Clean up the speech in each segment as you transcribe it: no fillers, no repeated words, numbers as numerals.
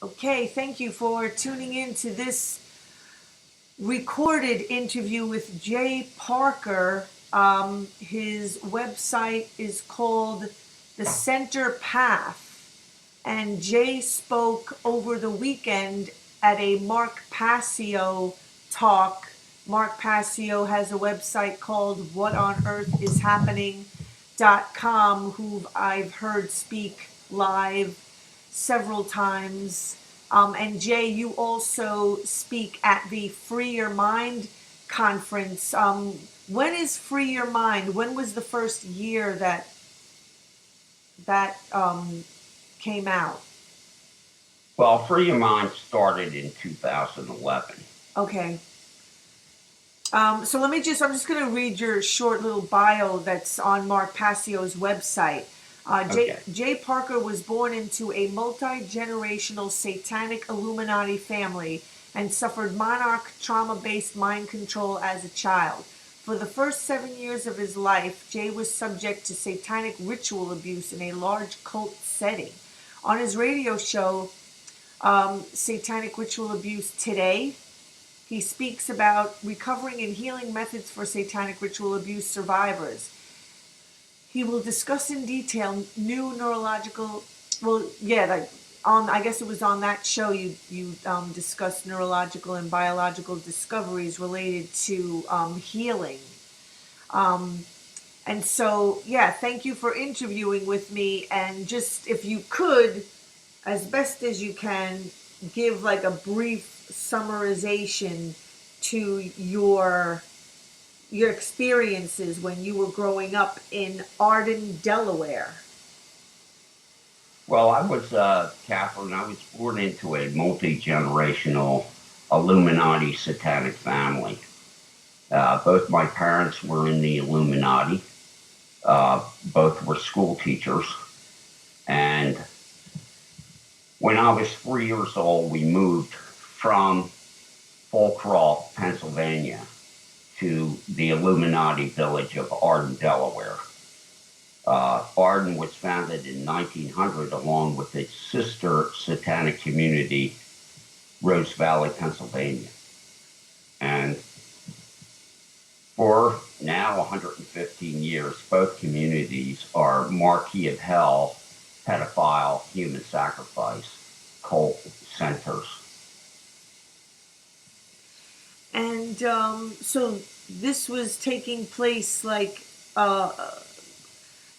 Okay, thank you for tuning in to this recorded interview with Jay Parker. His website is called The Center Path, and Jay spoke over the weekend at a Mark Passio talk. Mark Passio has a website called whatonearthishappening.com, who I've heard speak live several times. And Jay, you also speak at the Free Your Mind conference. When is Free Your Mind? When was the first year that came out? Well, Free Your Mind started in 2011. Okay. So I'm just going to read your short little bio that's on Mark Passio's website. Okay. Jay Parker was born into a multi-generational satanic Illuminati family and suffered Monarch trauma-based mind control as a child. For the first 7 years of his life, Jay was subject to satanic ritual abuse in a large cult setting. On his radio show, Satanic Ritual Abuse Today, he speaks about recovering and healing methods for satanic ritual abuse survivors. He will discuss in detail new neurological, I guess it was on that show you discussed neurological and biological discoveries related to healing. And so, yeah, thank you for interviewing with me. And just if you could, as best as you can, give like a brief summarization to your experiences when you were growing up in Arden, Delaware. Well, I was Catherine. I was born into a multi-generational Illuminati satanic family. Both my parents were in the Illuminati. Both were school teachers. And when I was 3 years old, we moved from Fulcroft, Pennsylvania, to the Illuminati village of Arden, Delaware. Arden was founded in 1900 along with its sister satanic community, Rose Valley, Pennsylvania. And for now 115 years, both communities are Marquis of Hell, pedophile, human sacrifice, cult centers. And so this was taking place like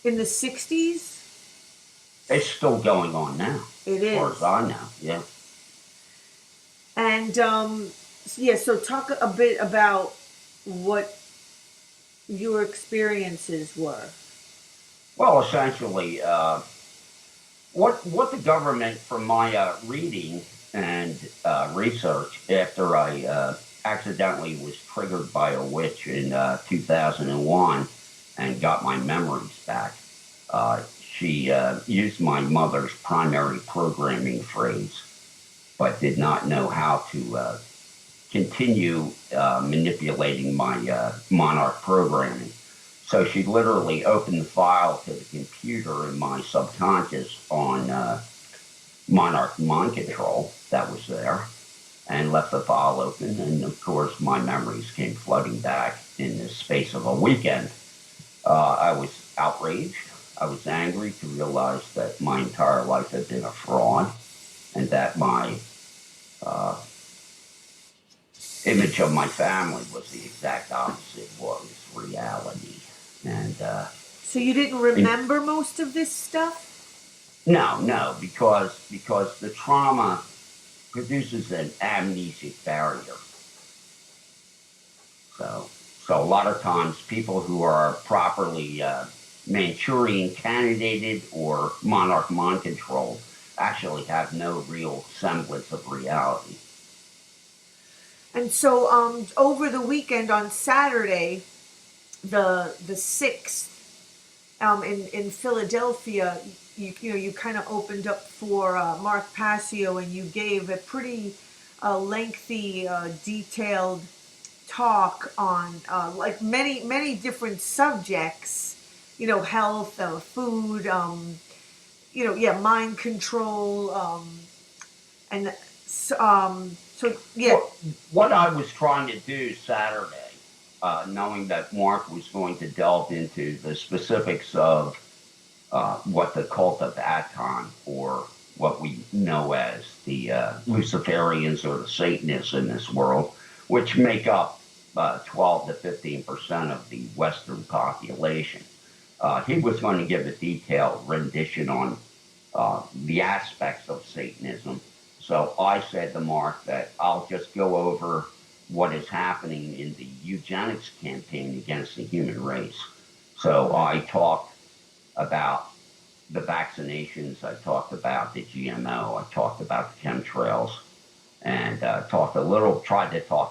in the 60s? It's still going on now. It as far is. as I know, yeah. And so talk a bit about what your experiences were. Well, essentially, what the government, from my reading and research, after I accidentally was triggered by a witch in 2001 and got my memories back, she used my mother's primary programming phrase, but did not know how to continue manipulating my Monarch programming. So she literally opened the file to the computer in my subconscious on Monarch mind control that was there, and left the file open. And of course, my memories came flooding back in the space of a weekend. I was outraged. I was angry to realize that my entire life had been a fraud, and that my image of my family was the exact opposite of what was reality. And so you didn't remember most of this stuff? No, because the trauma produces an amnesic barrier. So a lot of times people who are properly Manchurian candidated or Monarch mind controlled actually have no real semblance of reality. And so over the weekend on Saturday, the 6th, in Philadelphia, you kind of opened up for Mark Passio, and you gave a pretty lengthy, detailed talk on like many different subjects, health, food, mind control, And so yeah. What I was trying to do Saturday, knowing that Mark was going to delve into the specifics of what the cult of Aton, or what we know as the Luciferians or the Satanists in this world, which make up 12 to 15% of the Western population. He was going to give a detailed rendition on the aspects of Satanism. So I said to Mark that I'll just go over what is happening in the eugenics campaign against the human race. So I talked about the vaccinations, I talked about the GMO, I talked about the chemtrails, and tried to talk a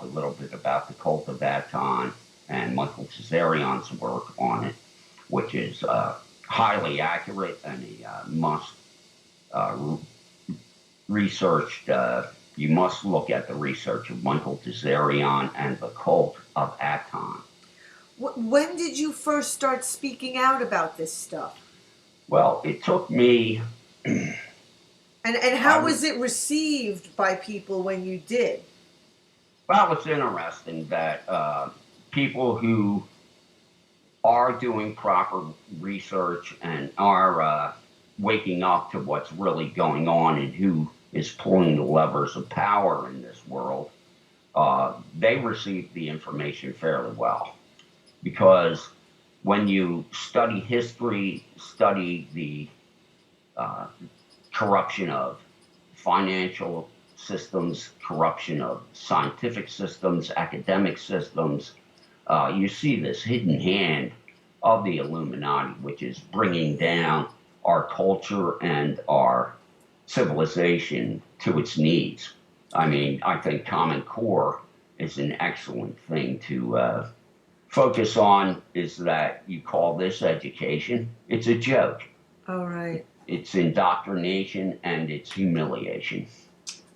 little bit about the cult of Aton and Michael Cesarion's work on it, which is highly accurate and a must researched. You must look at the research of Michael Cesarion and the cult of Aton. When did you first start speaking out about this stuff? Well, it took me. And how was it received by people when you did? Well, it's interesting that people who are doing proper research and are waking up to what's really going on and who is pulling the levers of power in this world, they receive the information fairly well. Because when you study history, study the corruption of financial systems, corruption of scientific systems, academic systems, you see this hidden hand of the Illuminati, which is bringing down our culture and our civilization to its knees. I mean, I think Common Core is an excellent thing to focus on. Is that you call this education? It's a joke. All right. It's indoctrination and it's humiliation.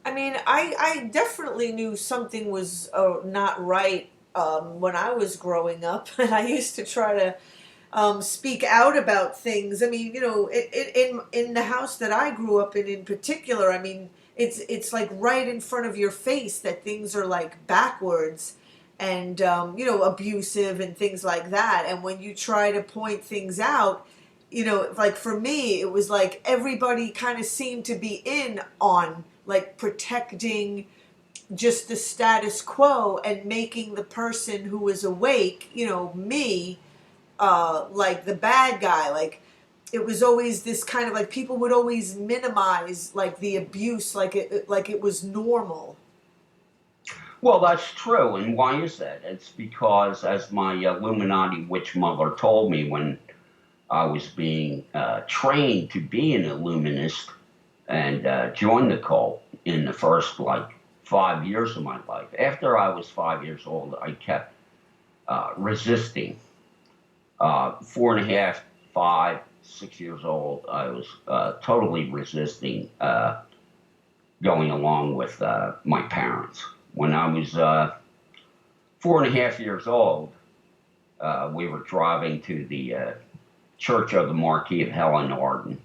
I mean, I definitely knew something was not right when I was growing up, and I used to try to speak out about things. I mean, you know, in the house that I grew up in particular, I mean, it's like right in front of your face that things are like backwards and you know, abusive and things like that. And when you try to point things out, you know, like for me, it was like everybody kind of seemed to be in on like protecting just the status quo and making the person who was awake, you know, me, like the bad guy. Like it was always this kind of like people would always minimize like the abuse, like it was normal. Well, that's true. And why is that? It's because, as my Illuminati witch mother told me when I was being trained to be an Illuminist and joined the cult in the first, like, 5 years of my life. After I was 5 years old, I kept resisting. 4.5, 5, 6 years old, I was totally resisting going along with my parents. When I was 4.5 years old, we were driving to the Church of the Marquis of Hell in Arden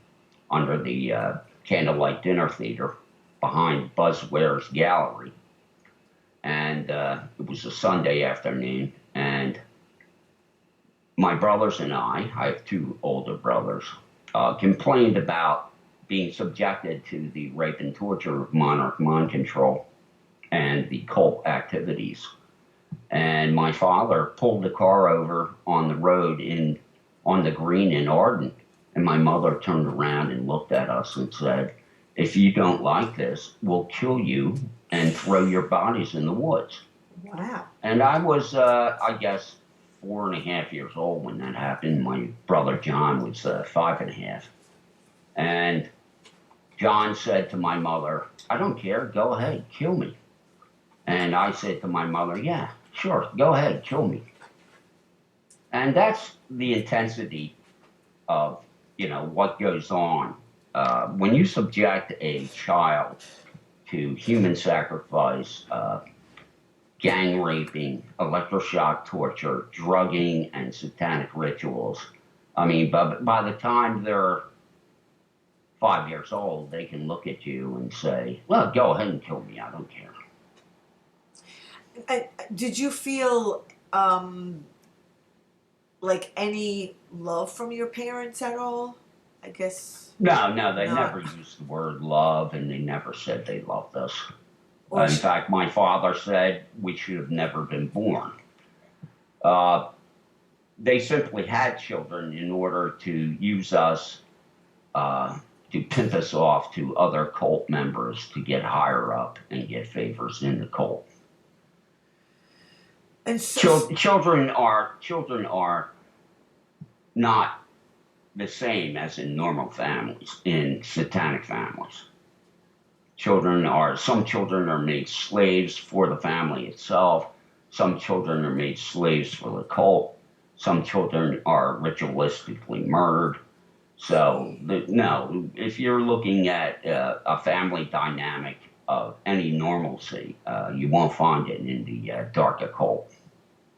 under the Candlelight Dinner Theater behind Buzz Ware's Gallery. And it was a Sunday afternoon, and my brothers and I have two older brothers, complained about being subjected to the rape and torture of Monarch mind control and the cult activities. And my father pulled the car over on the road on the green in Arden. And my mother turned around and looked at us and said, "If you don't like this, we'll kill you and throw your bodies in the woods." Wow. And I was, I guess, 4.5 years old when that happened. My brother John was 5.5. And John said to my mother, "I don't care, go ahead, kill me." And I said to my mother, "Yeah, sure, go ahead, kill me." And that's the intensity of, you know, what goes on. When you subject a child to human sacrifice, gang raping, electroshock torture, drugging, and satanic rituals, I mean, by the time they're 5 years old, they can look at you and say, well, go ahead and kill me. I don't care. Did you feel like any love from your parents at all? I guess No, they not. never used the word love, and they never said they loved us. Or In fact, my father said we should have never been born. Uh, they simply had children in order to use us to pimp us off to other cult members to get higher up and get favors in the cult. and so, Children are not the same as in normal families, in satanic families. Some children are made slaves for the family itself. Some children are made slaves for the cult. Some children are ritualistically murdered. So, no, if you're looking at a family dynamic of any normalcy, you won't find it in the dark occult.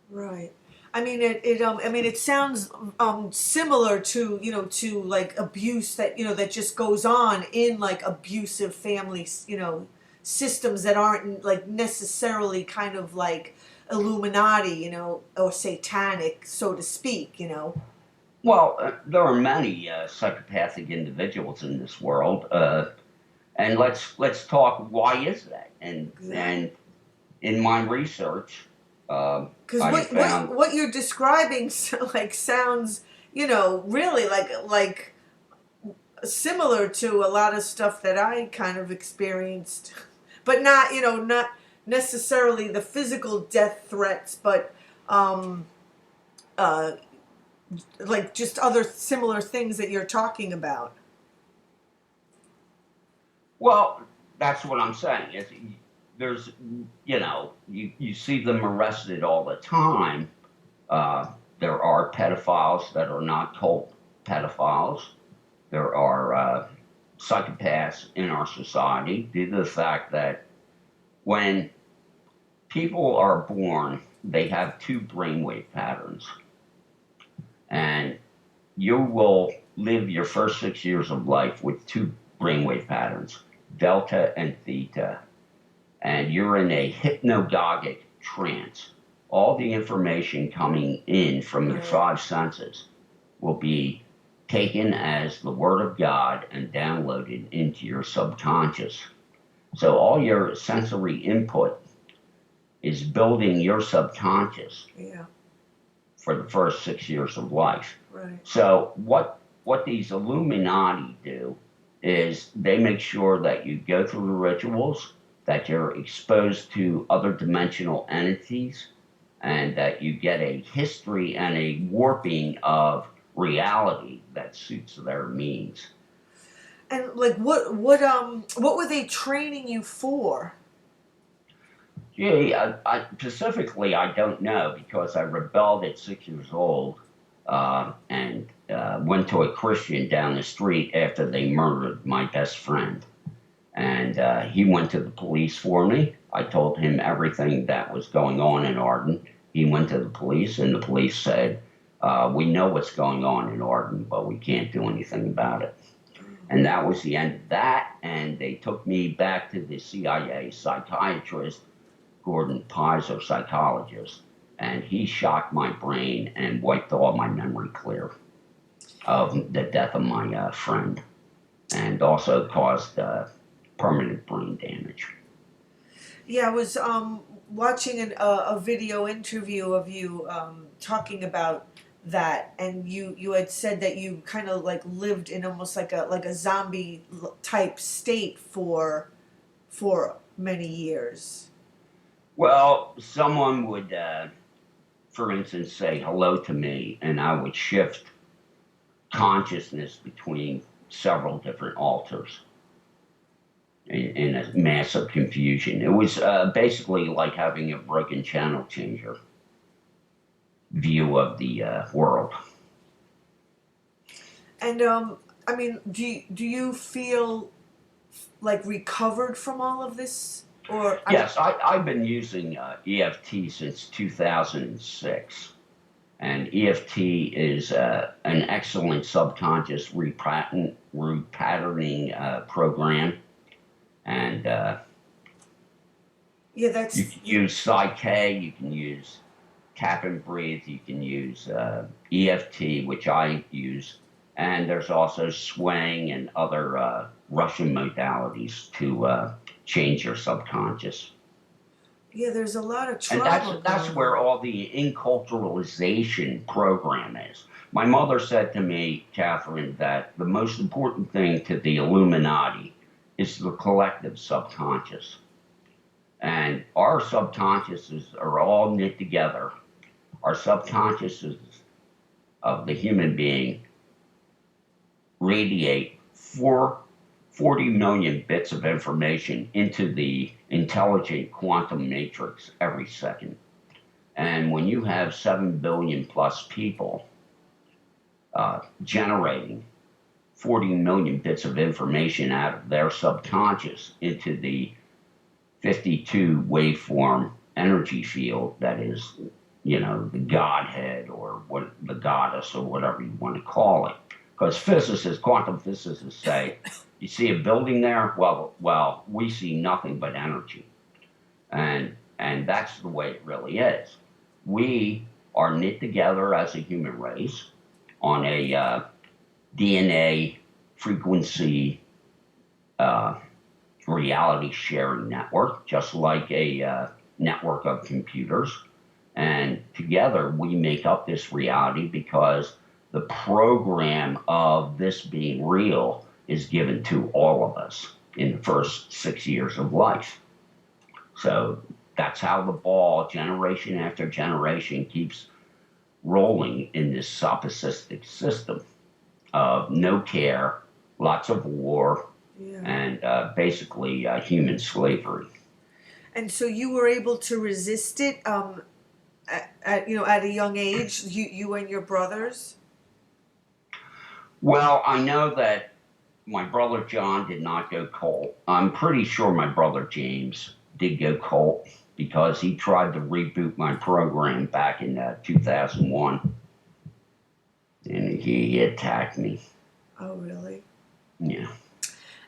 right. I mean, it sounds similar to, to like abuse that, that just goes on in like abusive families, systems that aren't like necessarily kind of like Illuminati, or satanic, so to speak. Well, there are many psychopathic individuals in this world, and let's talk. Why is that? And in my research, Because I found what you're describing like sounds, really like similar to a lot of stuff that I kind of experienced, but not, not necessarily the physical death threats, but uh, like just other similar things that you're talking about. well, that's what I'm saying. There's, you see them arrested all the time. There are pedophiles that are not cult pedophiles. There are psychopaths in our society due to the fact that when people are born, they have two brainwave patterns. And you will live your first 6 years of life with two brainwave patterns, delta and theta. And you're in a hypnagogic trance. All the information coming in from your five senses will be taken as the Word of God and downloaded into your subconscious. So all your sensory input is building your subconscious for the first 6 years of life. Right. So what these Illuminati do is they make sure that you go through the rituals, that you're exposed to other dimensional entities, and that you get a history and a warping of reality that suits their means. And like what were they training you for? Gee, specifically, I don't know, because I rebelled at 6 years old and went to a Christian down the street after they murdered my best friend. And he went to the police for me. I told him everything that was going on in Arden. He went to the police, and the police said, we know what's going on in Arden, but we can't do anything about it. And that was the end of that, and they took me back to the CIA psychiatrist, Gordon Pizer, psychologist, and he shocked my brain and wiped all my memory clear of the death of my friend, and also caused permanent brain damage. Yeah, I was watching a video interview of you talking about that, and you had said that you kind of like lived in almost like a zombie type state for many years. Well, someone would, for instance, say hello to me, and I would shift consciousness between several different altars in a massive confusion. It was basically like having a broken channel changer view of the world. And I mean, do you feel like recovered from all of this? Yes, I've been using EFT since 2006. And EFT is an excellent subconscious repatterning program. And Yeah, you can use Psyche, you can use tap and breathe, you can use EFT, which I use. And there's also swaying and other Russian modalities to change your subconscious. yeah, there's a lot of And trauma that's going where on. all the inculturalization program is. My mother said to me, Catherine, that the most important thing to the Illuminati is the collective subconscious. And our subconsciouses are all knit together. Our subconsciouses of the human being radiate 40 million bits of information into the intelligent quantum matrix every second. And when you have 7 billion plus people generating 40 million bits of information out of their subconscious into the 52 waveform energy field that is, the Godhead or what the goddess or whatever you want to call it. Because quantum physicists say, you see a building there? Well, we see nothing but energy. And that's the way it really is. We are knit together as a human race on a DNA frequency reality sharing network, just like a network of computers. And together we make up this reality because the program of this being real is given to all of us in the first 6 years of life. So that's how the ball, generation after generation, keeps rolling in this solipsistic system of no care, lots of war, and basically human slavery. And so you were able to resist it at a young age, you and your brothers? Well, I know that my brother John did not go cult. I'm pretty sure my brother James did go cult because he tried to reboot my program back in 2001. And he attacked me. Oh, really? Yeah.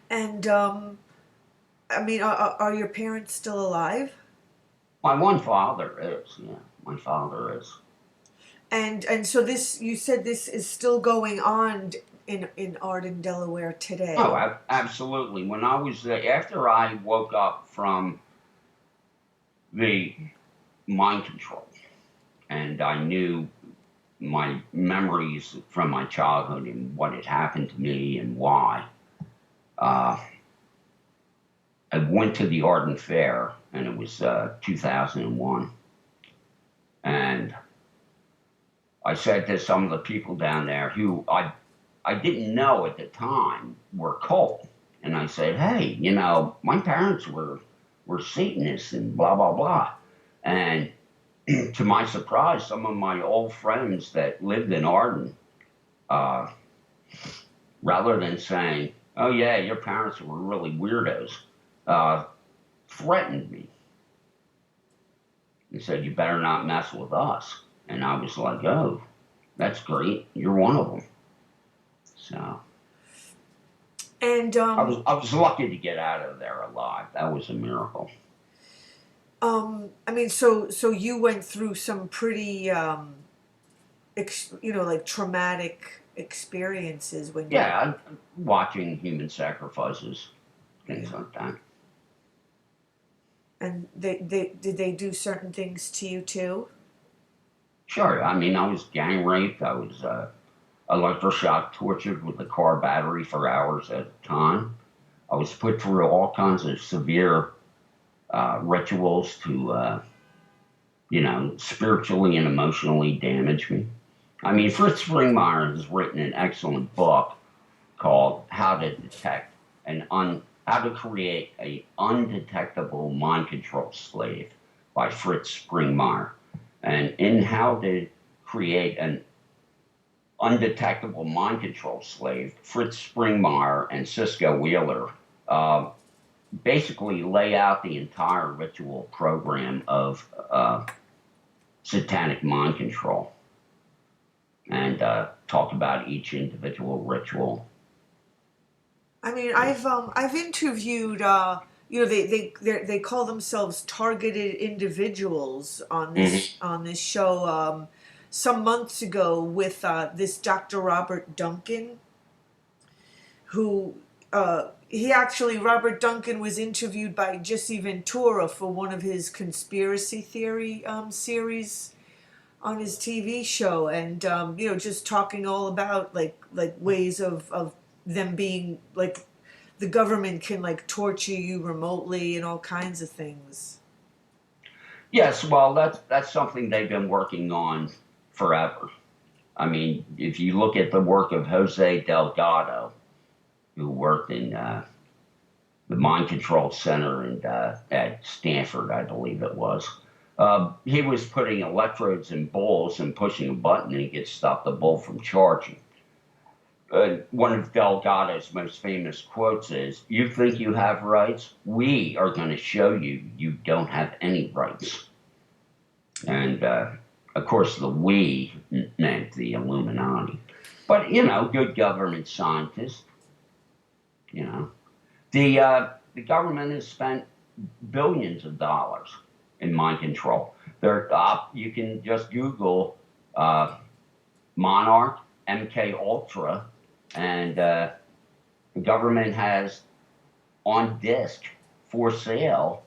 And are your parents still alive? My one father is, yeah. My father is. And so this, you said this is still going on in Arden, Delaware today. Oh, absolutely. When I was after I woke up from the mind control, and I knew my memories from my childhood and what had happened to me and why. I went to the Arden Fair, and it was 2001, and I said to some of the people down there who I didn't know at the time were cult, and I said, hey, my parents were Satanists and blah blah blah, and to my surprise, some of my old friends that lived in Arden, rather than saying, oh yeah, your parents were really weirdos, threatened me and said, you better not mess with us. And I was like, oh, that's great. You're one of them. So. And I was lucky to get out of there alive. That was a miracle. So you went through some pretty, like traumatic experiences when you watching human sacrifices, things like that. And did they do certain things to you too? Sure. I mean, I was gang raped. I was electroshock tortured with a car battery for hours at a time. I was put through all kinds of severe rituals to, spiritually and emotionally damage me. I mean, Fritz Springmeier has written an excellent book called How to Create an Undetectable Mind Control Slave by Fritz Springmeier. And in How to Create an Undetectable Mind Control Slave, Fritz Springmeier and Cisco Wheeler basically lay out the entire ritual program of satanic mind control. and talk about each individual ritual. I mean, I've interviewed they call themselves targeted individuals on Mm-hmm. this show some months ago with this Dr. Robert Duncan, who Robert Duncan was interviewed by Jesse Ventura for one of his conspiracy theory series on his TV show, and just talking all about like ways of them being like the government can like torture you remotely and all kinds of things. Yes, well, that's something they've been working on forever. I mean, if you look at the work of Jose Delgado, who worked in the Mind Control Center at Stanford, I believe it was, he was putting electrodes in bowls and pushing a button, and he could stop the bowl from charging. One of Delgado's most famous quotes is, "You think you have rights? We are going to show you you don't have any rights." And of course, the "we" meant the Illuminati. But, good government scientists, the government has spent billions of dollars in mind control. You can just Google Monarch, MK Ultra, and the government has on disc for sale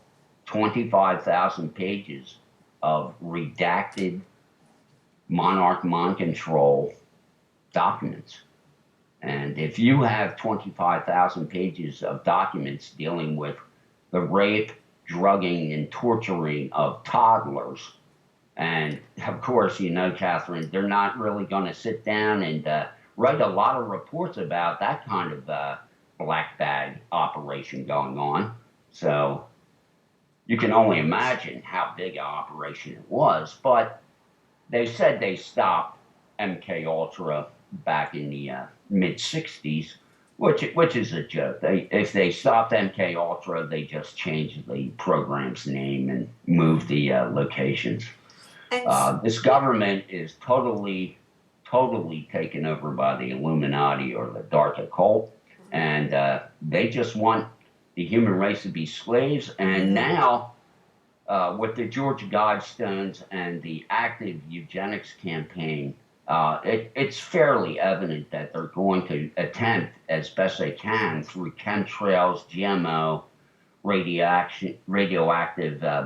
25,000 pages of redacted Monarch mind control documents. And if you have 25,000 pages of documents dealing with the rape, drugging, and torturing of toddlers, and of course, Catherine, they're not really going to sit down and write a lot of reports about that kind of black bag operation going on. So you can only imagine how big an operation it was. But they said they stopped MK Ultra back in the mid '60s, which is a joke. If they stopped MK Ultra, they just changed the program's name and moved the locations. This government is totally taken over by the Illuminati or the dark occult, and they just want the human race to be slaves. And now, with the George Guidestones and the active eugenics campaign, it's fairly evident that they're going to attempt as best they can through chemtrails, GMO, radioactive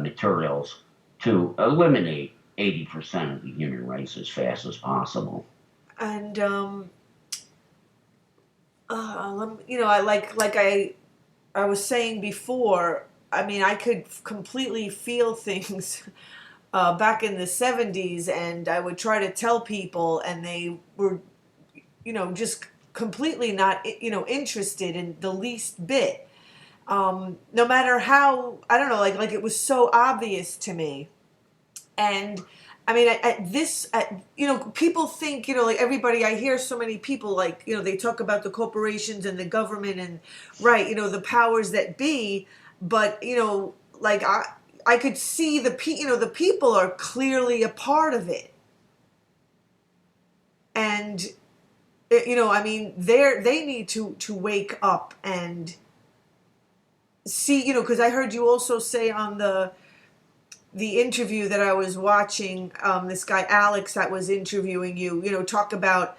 materials to eliminate 80% of the human race as fast as possible. And I was saying before, I mean, I could completely feel things back in the 70s, and I would try to tell people, and they were, just completely not, interested in the least bit. No matter how, I don't know, like it was so obvious to me. And I mean, people think, like everybody, I hear so many people, like, they talk about the corporations and the government and, right, the powers that be, but, like I could see the people are clearly a part of it. And, I mean, they need to wake up and see, because I heard you also say on the interview that I was watching, this guy Alex that was interviewing you, talk about,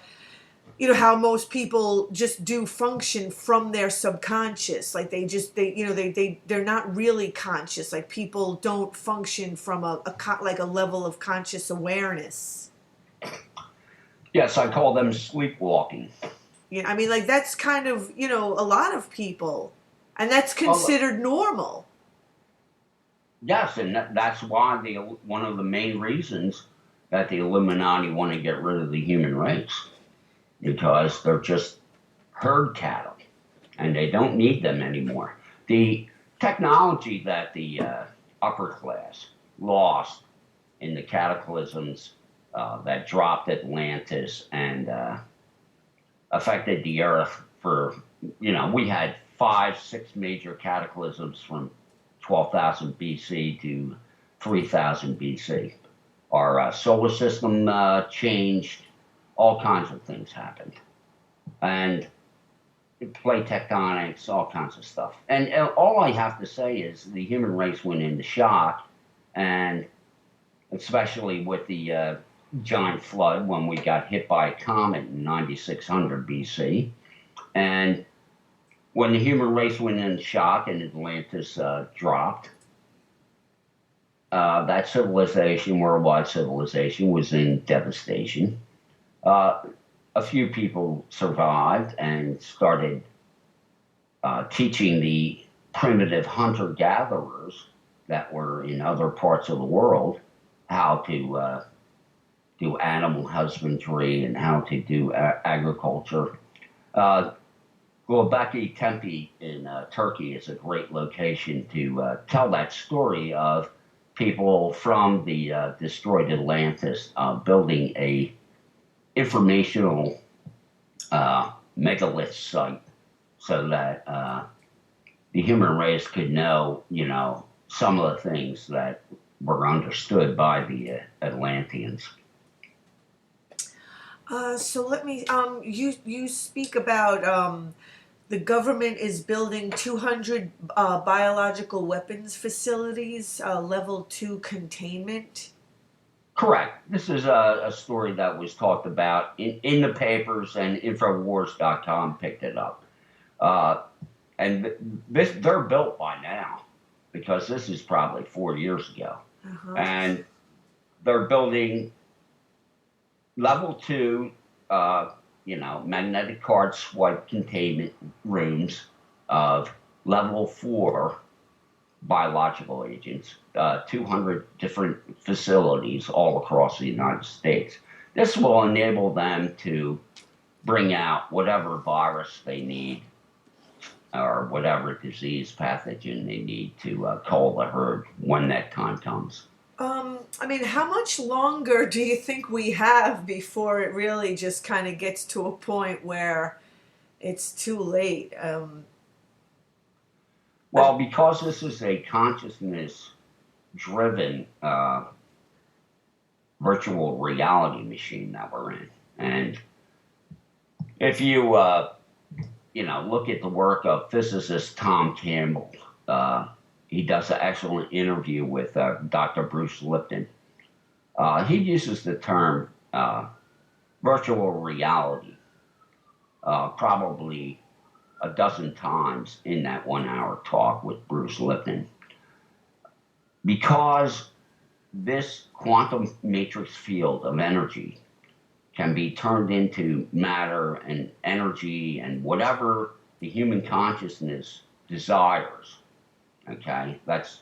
how most people just do function from their subconscious. Like they're not really conscious. Like people don't function from a level of conscious awareness. Yes, I call them sleepwalking. Yeah, I mean, like that's kind of, a lot of people, and that's considered normal. Yes, and that's why one of the main reasons that the Illuminati want to get rid of the human race, because they're just herd cattle, and they don't need them anymore. The technology that the upper class lost in the cataclysms that dropped Atlantis and affected the Earth for, we had 5-6 major cataclysms from 12,000 BC to 3,000 BC. Our solar system changed. all kinds of things happened. And plate tectonics, all kinds of stuff. And all I have to say is the human race went into shock, and especially with the giant flood when we got hit by a comet in 9600 BC. And when the human race went into shock and Atlantis dropped, that civilization, worldwide civilization, was in devastation. A few people survived and started teaching the primitive hunter-gatherers that were in other parts of the world how to do animal husbandry and how to do agriculture. Göbekli Tepe in Turkey is a great location to tell that story of people from the destroyed Atlantis building a informational megalith site so that the human race could know, some of the things that were understood by the Atlanteans. So let me, you speak about the government is building 200 biological weapons facilities, level 2 containment. Correct. This is a story that was talked about in the papers, and Infowars.com picked it up. And they're built by now, because this is probably 4 years ago. Uh-huh. And they're building level 2, magnetic card swipe containment rooms of level 4 biological agents, 200 different facilities all across the United States. This will enable them to bring out whatever virus they need or whatever disease pathogen they need to cull the herd when that time comes. How much longer do you think we have before it really just kind of gets to a point where it's too late? Well, because this is a consciousness-driven virtual reality machine that we're in, and if you look at the work of physicist Tom Campbell, he does an excellent interview with Dr. Bruce Lipton. He uses the term virtual reality probably a dozen times in that 1 hour talk with Bruce Lipton, because this quantum matrix field of energy can be turned into matter and energy and whatever the human consciousness desires. Okay, that's,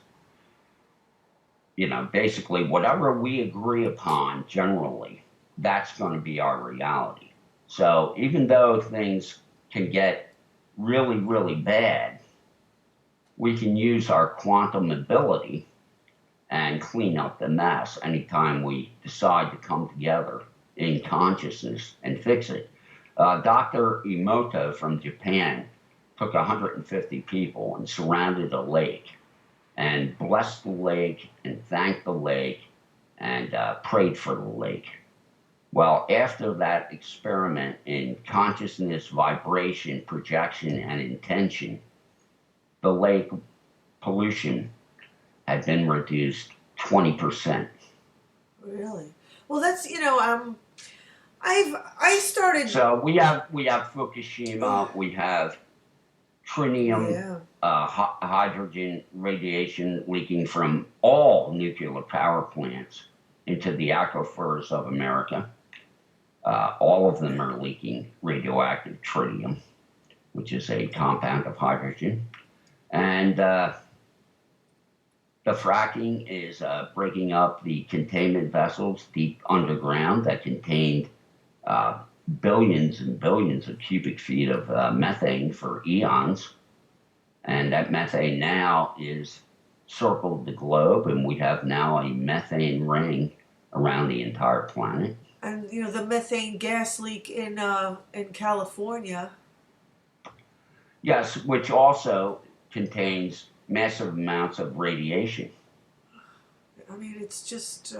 basically whatever we agree upon generally, that's going to be our reality. So even though things can get really, really bad, we can use our quantum ability and clean up the mess anytime we decide to come together in consciousness and fix it. Dr. Emoto from Japan took 150 people and surrounded a lake and blessed the lake and thanked the lake and prayed for the lake. Well, after that experiment in consciousness, vibration, projection, and intention, the lake pollution had been reduced 20%. Really? Well, that's, I started. So we have Fukushima, we have tritium, hydrogen radiation leaking from all nuclear power plants into the aquifers of America. All of them are leaking radioactive tritium, which is a compound of hydrogen. And the fracking is breaking up the containment vessels deep underground that contained billions and billions of cubic feet of methane for eons. And that methane now is circled the globe, and we have now a methane ring around the entire planet. And, the methane gas leak in California. Yes, which also contains massive amounts of radiation. It's just,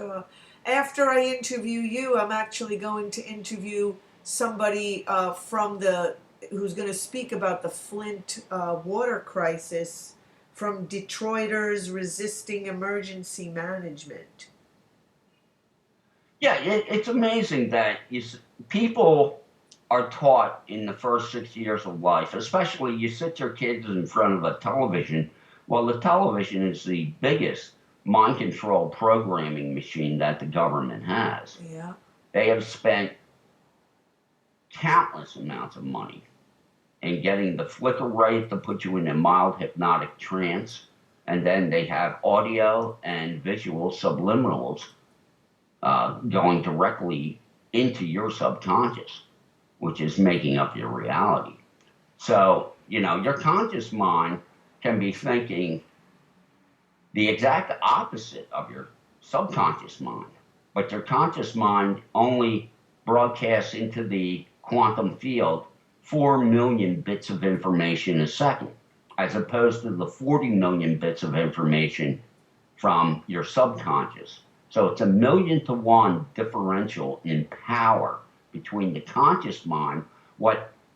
after I interview you, I'm actually going to interview somebody who's going to speak about the Flint water crisis from Detroiters Resisting Emergency Management. Yeah, it's amazing that people are taught in the first 6 years of life, especially you sit your kids in front of a television. Well, the television is the biggest mind control programming machine that the government has. Yeah. They have spent countless amounts of money in getting the flicker rate to put you in a mild hypnotic trance. And then they have audio and visual subliminals going directly into your subconscious, which is making up your reality. So, your conscious mind can be thinking the exact opposite of your subconscious mind, but your conscious mind only broadcasts into the quantum field 4 million bits of information a second, as opposed to the 40 million bits of information from your subconscious. So it's a 1,000,000 to 1 differential in power between the conscious mind,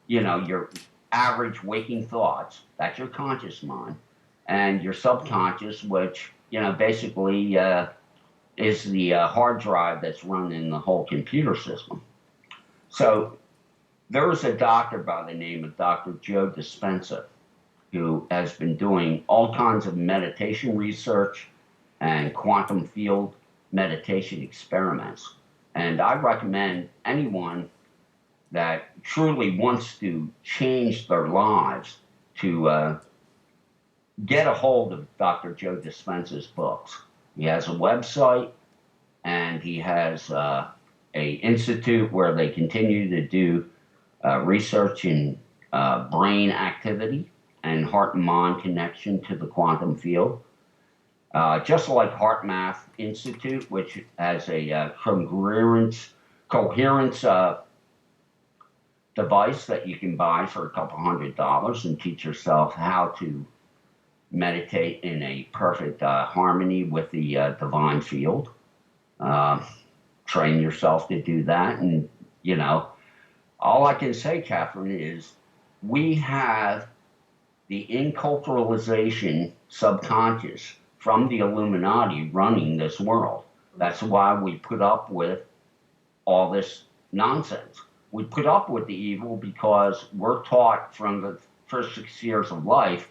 your average waking thoughts, that's your conscious mind, and your subconscious, which, basically is the hard drive that's running the whole computer system. So there was a doctor by the name of Dr. Joe Dispenza who has been doing all kinds of meditation research and quantum field meditation experiments. And I recommend anyone that truly wants to change their lives to get a hold of Dr. Joe Dispenza's books. He has a website, and he has a institute where they continue to do research in brain activity and heart and mind connection to the quantum field. Just like Heart Math Institute, which has a coherence device that you can buy for a couple $100 and teach yourself how to meditate in a perfect harmony with the divine field. Train yourself to do that. And, all I can say, Catherine, is we have the inculturalization subconscious from the Illuminati running this world. That's why we put up with all this nonsense. We put up with the evil because we're taught from the first 6 years of life,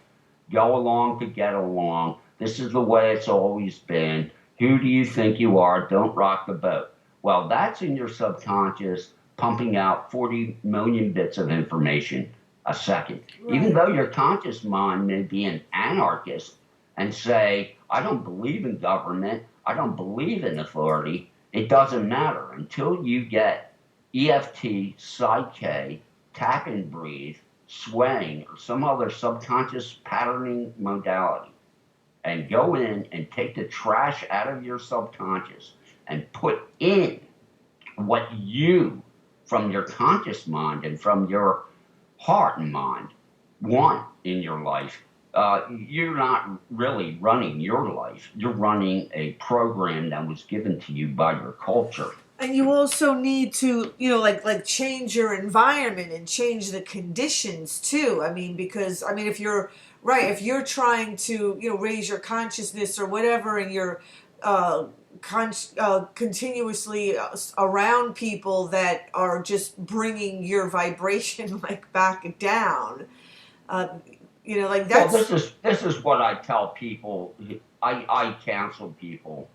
go along to get along. This is the way it's always been. Who do you think you are? Don't rock the boat. Well, that's in your subconscious pumping out 40 million bits of information a second. Right. Even though your conscious mind may be an anarchist and say, I don't believe in government, I don't believe in authority, it doesn't matter until you get EFT, Psych-K, tap and breathe, swaying, or some other subconscious patterning modality, and go in and take the trash out of your subconscious and put in what you, from your conscious mind and from your heart and mind, want in your life. You're not really running your life. You're running a program that was given to you by your culture. And you also need to, like change your environment and change the conditions too. Because if you're right, if you're trying to, raise your consciousness or whatever, and you're continuously around people that are just bringing your vibration back down, that's. Well, this is what I tell people. I counsel people.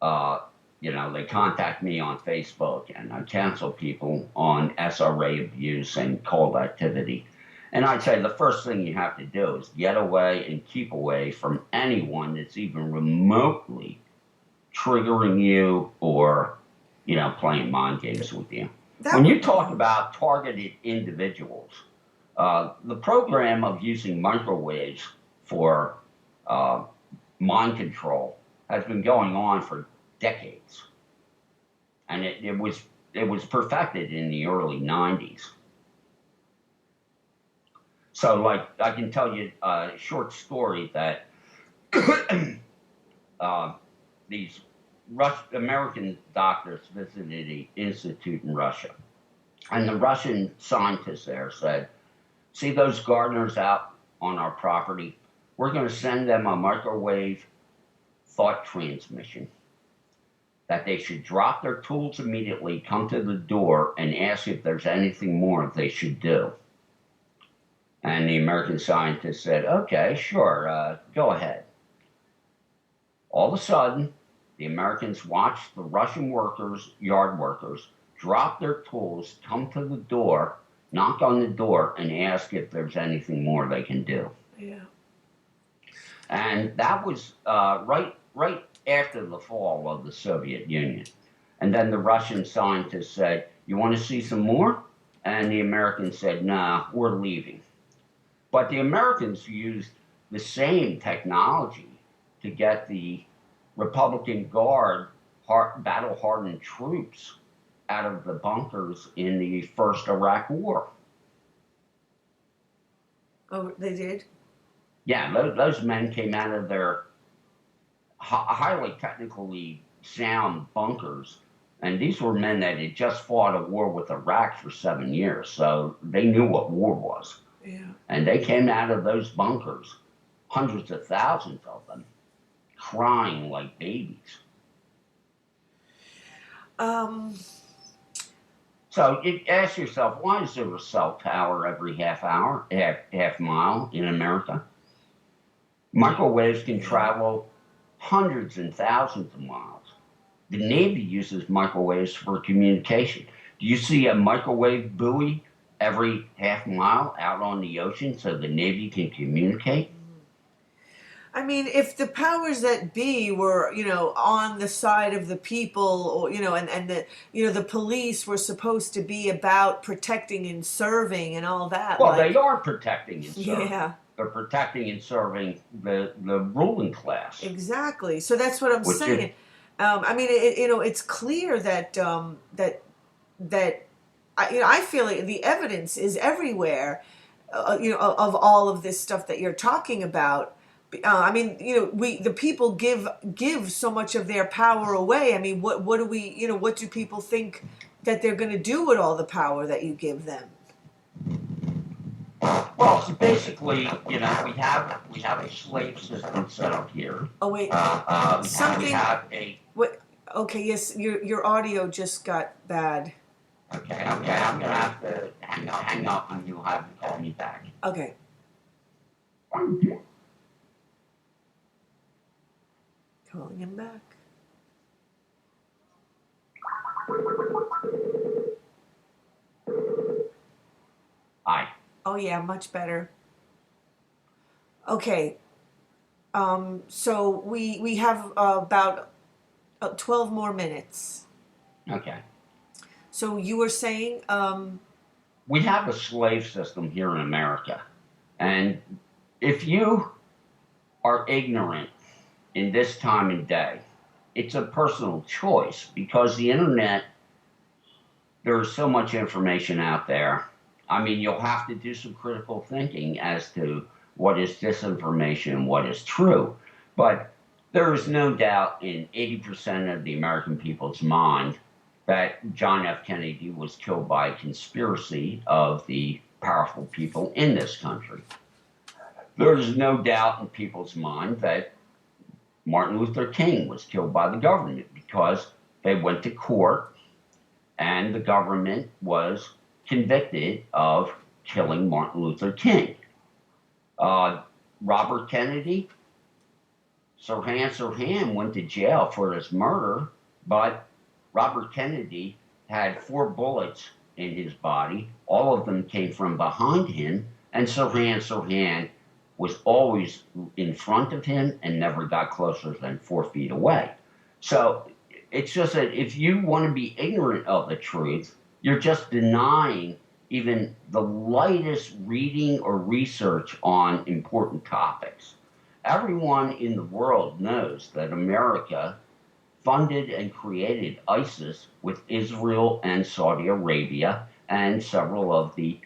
They contact me on Facebook, and I counsel people on SRA abuse and cold activity. And I'd say the first thing you have to do is get away and keep away from anyone that's even remotely triggering you or, playing mind games with you. When you talk about targeted individuals, the program of using microwaves for mind control has been going on for decades, and it was perfected in the early 90s. So, I can tell you a short story that these American doctors visited an institute in Russia, and the Russian scientists there said, "See those gardeners out on our property? We're going to send them a microwave thought transmission that they should drop their tools immediately, come to the door, and ask if there's anything more they should do." And the American scientist said, "Okay, sure, go ahead." All of a sudden, the Americans watched the Russian workers, yard workers, drop their tools, come to the door, knock on the door, and ask if there's anything more they can do. Yeah. And that was right after the fall of the Soviet Union. And then the Russian scientists said, "You want to see some more?" And the Americans said, "Nah, we're leaving." But the Americans used the same technology to get the Republican Guard battle-hardened troops out of the bunkers in the first Iraq War. Oh, they did? Yeah, those men came out of their highly technically sound bunkers, and these were men that had just fought a war with Iraq for 7 years, so they knew what war was. Yeah. And they came out of those bunkers, hundreds of thousands of them, crying like babies. So you ask yourself, why is there a cell tower every half mile in America? Microwaves can travel hundreds and thousands of miles. The Navy uses microwaves for communication. Do you see a microwave buoy every half mile out on the ocean so the Navy can communicate? I mean, if the powers that be were, on the side of the people, or, and the police were supposed to be about protecting and serving and all that. Well, they are protecting and serving. Yeah. They're protecting and serving the ruling class. Exactly. So that's what I'm saying. I mean, it's clear that I feel like the evidence is everywhere, of all of this stuff that you're talking about. I mean, the people give so much of their power away. I mean, what do we, what do people think that they're going to do with all the power that you give them? Well, so basically, we have a slave system set up here. Oh wait, something. We have a. What? Okay, yes, your audio just got bad. Okay, I'm gonna have to hang up, and you'll have to call me back. Okay. Calling him back. Hi. Oh yeah, much better. Okay. So we have about 12 more minutes. Okay. So you were saying we have a slave system here in America, and if you are ignorant in this time and day, it's a personal choice, because the internet, there's so much information out there. I mean, you'll have to do some critical thinking as to what is disinformation and what is true. But there is no doubt in 80% of the American people's mind that John F. Kennedy was killed by a conspiracy of the powerful people in this country. There is no doubt in people's mind that Martin Luther King was killed by the government, because they went to court and the government was convicted of killing Martin Luther King. Robert Kennedy, Sirhan went to jail for his murder, but Robert Kennedy had 4 bullets in his body. All of them came from behind him, and Sirhan was always in front of him and never got closer than 4 feet away. So it's just that if you want to be ignorant of the truth, you're just denying even the lightest reading or research on important topics. Everyone in the world knows that America funded and created ISIS with Israel and Saudi Arabia and several of the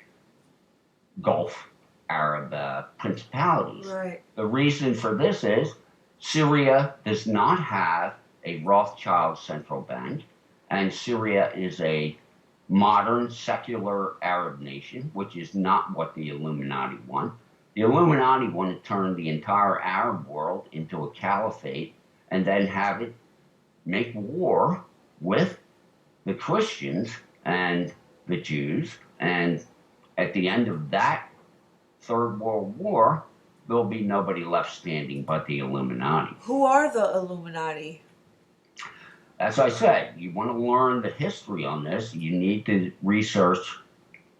Gulf Arab principalities. Right. The reason for this is Syria does not have a Rothschild central bank, and Syria is a modern secular Arab nation, which is not what the Illuminati want. The Illuminati want to turn the entire Arab world into a caliphate and then have it make war with the Christians and the Jews. And at the end of that Third World War, there'll be nobody left standing but the Illuminati. Who are the Illuminati? As I said, you want to learn the history on this, you need to research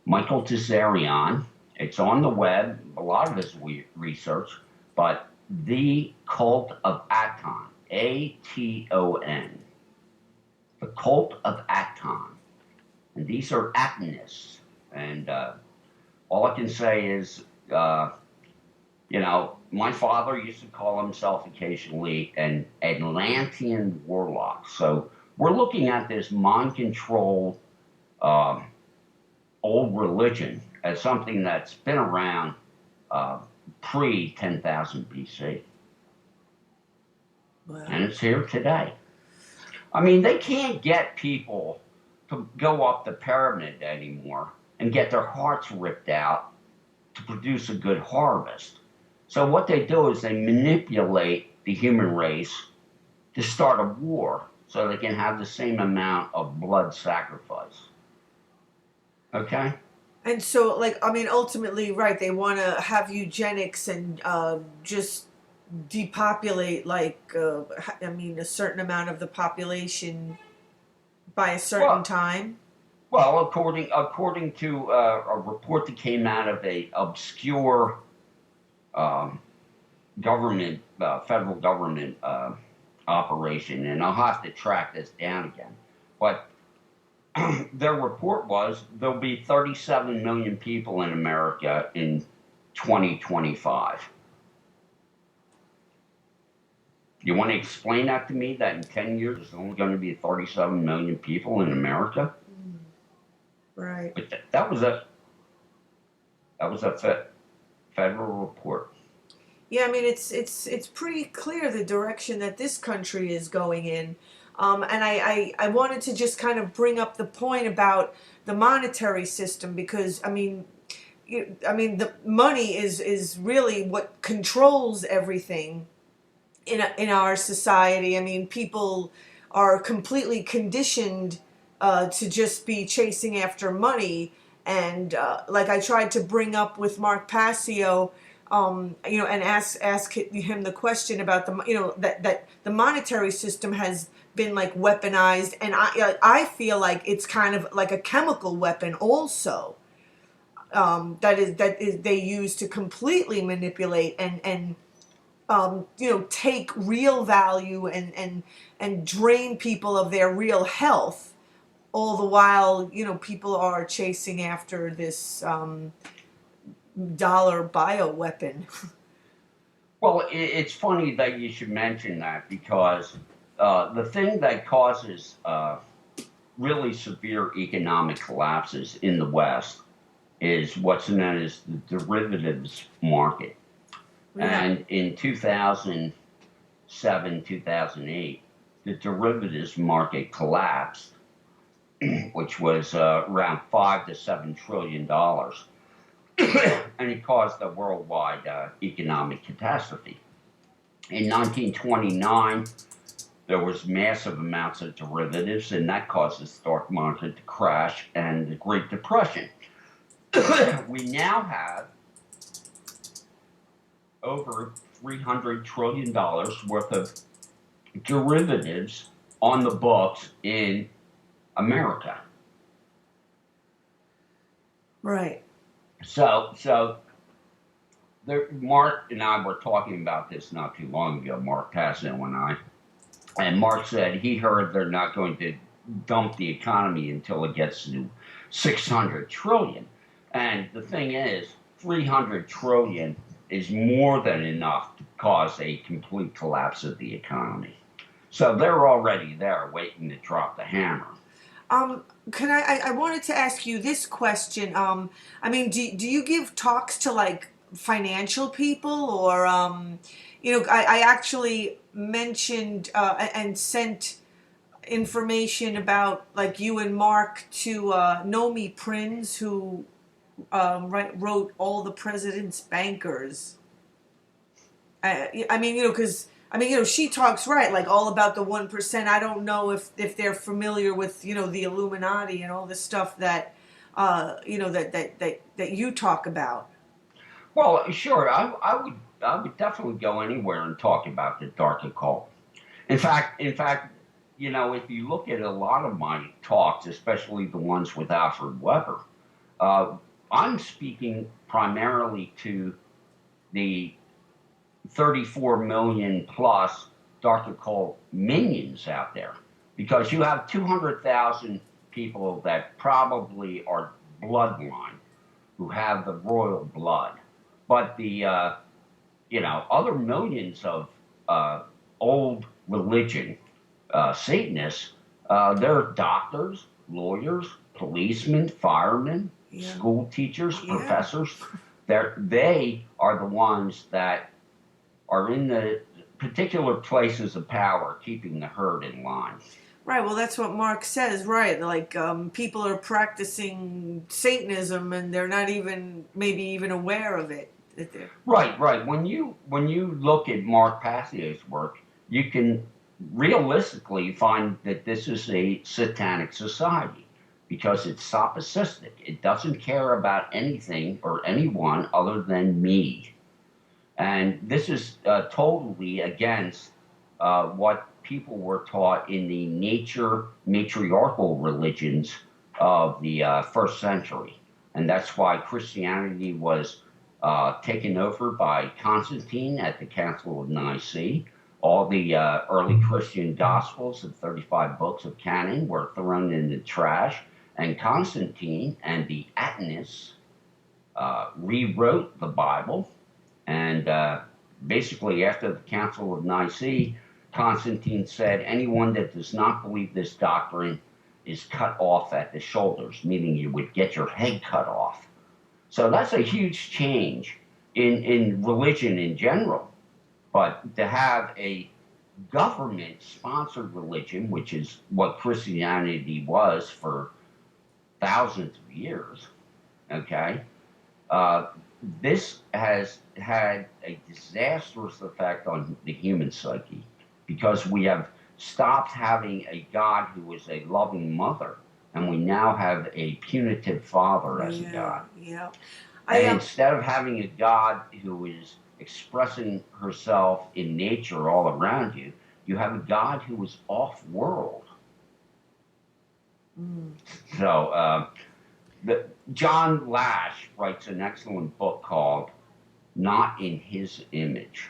Michael Tessarion. It's on the web, a lot of his research, but The Cult of Aton, A-T-O-N. The Cult of Aton. And these are Atonists. And all I can say is, my father used to call himself occasionally an Atlantean warlock. So we're looking at this mind-controlled old religion as something that's been around pre-10,000 BC. Wow. And it's here today. I mean, they can't get people to go up the pyramid anymore and get their hearts ripped out to produce a good harvest. So what they do is they manipulate the human race to start a war so they can have the same amount of blood sacrifice. Okay? And so, ultimately, right, they want to have eugenics and just depopulate, a certain amount of the population by a certain time? Well, according to a report that came out of a obscure government, federal government operation, and I'll have to track this down again, but their report was there'll be 37 million people in America in 2025. You want to explain that to me, that in 10 years there's only going to be 37 million people in America? Right. But that was a federal report. Yeah, I mean, it's pretty clear the direction that this country is going in. And I wanted to just kind of bring up the point about the monetary system because, the money is really what controls everything in our society. I mean, people are completely conditioned to just be chasing after money. And like I tried to bring up with Mark Passio, and ask him the question about that the monetary system has been weaponized, and I feel like it's kind of like a chemical weapon also, that is they use to completely manipulate and take real value and drain people of their real health, all the while people are chasing after this dollar bioweapon. Well, it's funny that you should mention that because the thing that causes really severe economic collapses in the West is what's known as the derivatives market. Yeah. And in 2007, 2008, the derivatives market collapsed, which was around $5 to $7 trillion. And it caused a worldwide economic catastrophe. In 1929, there was massive amounts of derivatives, and that caused the stock market to crash and the Great Depression. We now have over $300 trillion worth of derivatives on the books in America. Right. So Mark and I were talking about this not too long ago, Mark Passio and I, and Mark said he heard they're not going to dump the economy until it gets to 600 trillion. And the thing is, 300 trillion is more than enough to cause a complete collapse of the economy. So they're already there waiting to drop the hammer. I wanted to ask you this question. Do you give talks to financial people, or I actually mentioned and sent information about like you and Mark to Nomi Prinz, who wrote All the President's Bankers. I mean, because she talks right, like all about the 1%. I don't know if they're familiar with the Illuminati and all the stuff that that you talk about. Well, sure. I would definitely go anywhere and talk about the dark occult. In fact, if you look at a lot of my talks, especially the ones with Alfred Weber, uh, I'm speaking primarily to the 34 million plus dark occult minions out there, because you have 200,000 people that probably are bloodline, who have the royal blood, but the other millions of old religion Satanists, they're doctors, lawyers, policemen, firemen, Yeah. school teachers, Yeah. professors. They are the ones that are in the particular places of power, keeping the herd in line. Right. Well, that's what Mark says. Right. Like people are practicing Satanism and they're not maybe even aware of it. Right. When you look at Mark Passio's work, you can realistically find that this is a satanic society, because it's solipsistic. It doesn't care about anything or anyone other than me. And this is totally against what people were taught in the nature matriarchal religions of the first century. And that's why Christianity was taken over by Constantine at the Council of Nicaea. All the early Christian Gospels, the 35 books of canon, were thrown in the trash, and Constantine and the Atenists rewrote the Bible. And basically, after the Council of Nicaea, Constantine said anyone that does not believe this doctrine is cut off at the shoulders, meaning you would get your head cut off. So that's a huge change in religion in general. But to have a government-sponsored religion, which is what Christianity was for thousands of years, okay, this has had a disastrous effect on the human psyche, because we have stopped having a God who is a loving mother, and we now have a punitive father as a God. Yeah. And instead of having a God who is expressing herself in nature all around you, you have a God who is off-world. So, John Lash writes an excellent book called Not in His Image.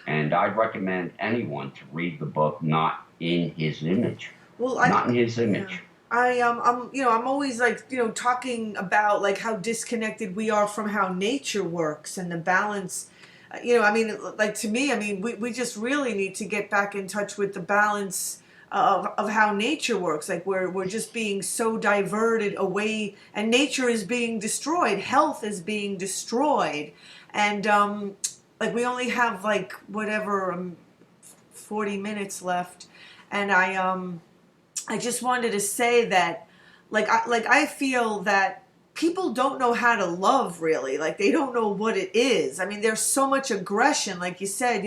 And I'd recommend anyone to read the book Not in His Image. Not in His Image. Yeah. I'm always like, talking about like how disconnected we are from how nature works and the balance. Like to me, we just really need to get back in touch with the balance of how nature works. Like we're just being so diverted away, and nature is being destroyed. Health is being destroyed, and like we only have like whatever 40 minutes left, and I just wanted to say that, I feel that people don't know how to love, really. Like, they don't know what it is. There's so much aggression, like you said,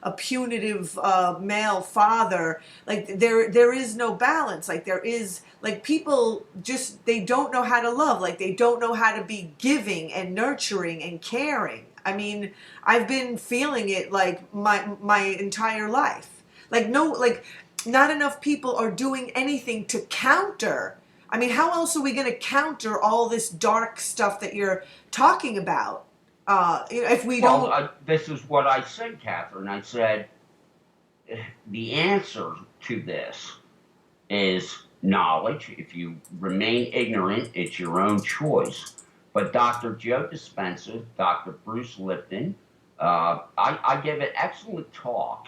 a punitive male father. Like, there is no balance. Like, there is, like, people just, they don't know how to love. Like, they don't know how to be giving and nurturing and caring. I've been feeling it, like, my entire life. Not enough people are doing anything to counter. How else are we going to counter all this dark stuff that you're talking about? If we don't. Well, this is what I said, Catherine. I said the answer to this is knowledge. If you remain ignorant, it's your own choice. But Dr. Joe Dispenza, Dr. Bruce Lipton, I gave an excellent talk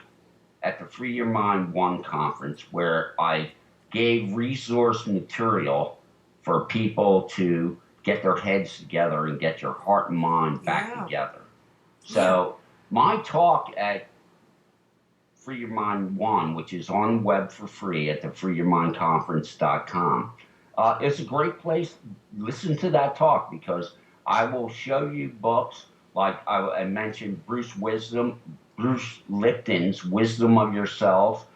at the Free Your Mind 1 conference, where I gave resource material for people to get their heads together and get your heart and mind back together. So my talk at Free Your Mind 1, which is on the web for free at the freeyourmindconference.com, is a great place. Listen to that talk because I will show you books like I mentioned Bruce Lipton's Wisdom of Yourself.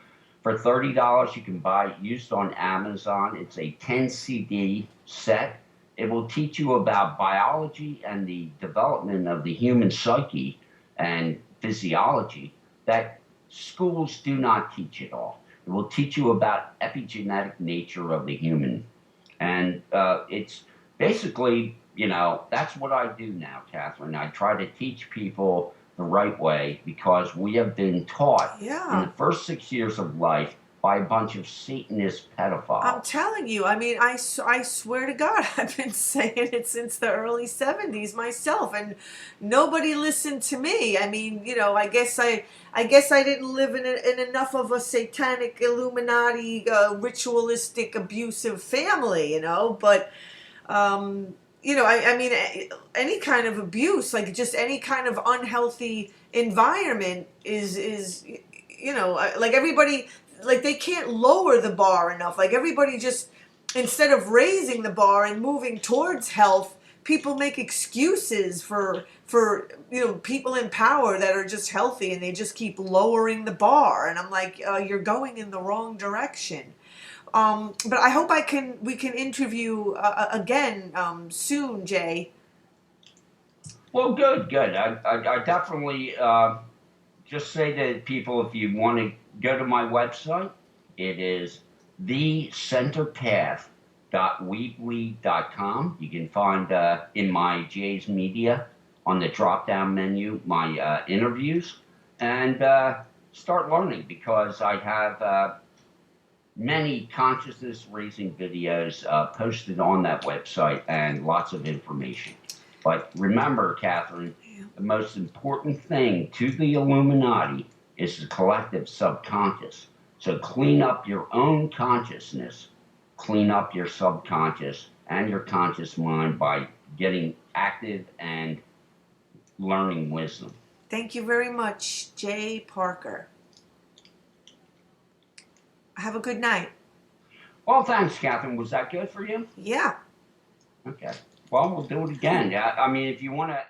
For $30, you can buy it used on Amazon. It's a 10 CD set. It will teach you about biology and the development of the human psyche and physiology that schools do not teach at all. It will teach you about epigenetic nature of the human. And it's basically, that's what I do now, Catherine. I try to teach people the right way because we have been taught in the first 6 years of life by a bunch of Satanist pedophiles. I'm telling you, I mean, I swear to God, I've been saying it since the early 70s myself, and nobody listened to me. I mean, I guess I didn't live in enough of a satanic Illuminati, ritualistic, abusive family, but, I mean, any kind of abuse, like just any kind of unhealthy environment is like everybody, like they can't lower the bar enough. Like everybody just, instead of raising the bar and moving towards health, people make excuses for people in power that are just healthy, and they just keep lowering the bar. And I'm like, you're going in the wrong direction. But I hope we can interview again soon, Jay. Well, good. I definitely just say to people, if you want to go to my website, it is thecenterpath.weebly.com. You can find in my Jay's Media on the drop-down menu my interviews, and start learning, because I have many consciousness-raising videos posted on that website and lots of information. But remember, Catherine, the most important thing to the Illuminati is the collective subconscious. So clean up your own consciousness, clean up your subconscious and your conscious mind by getting active and learning wisdom. Thank you very much, Jay Parker. Have a good night. Well, thanks, Catherine. Was that good for you? Yeah. Okay. Well, we'll do it again. I mean, if you want to...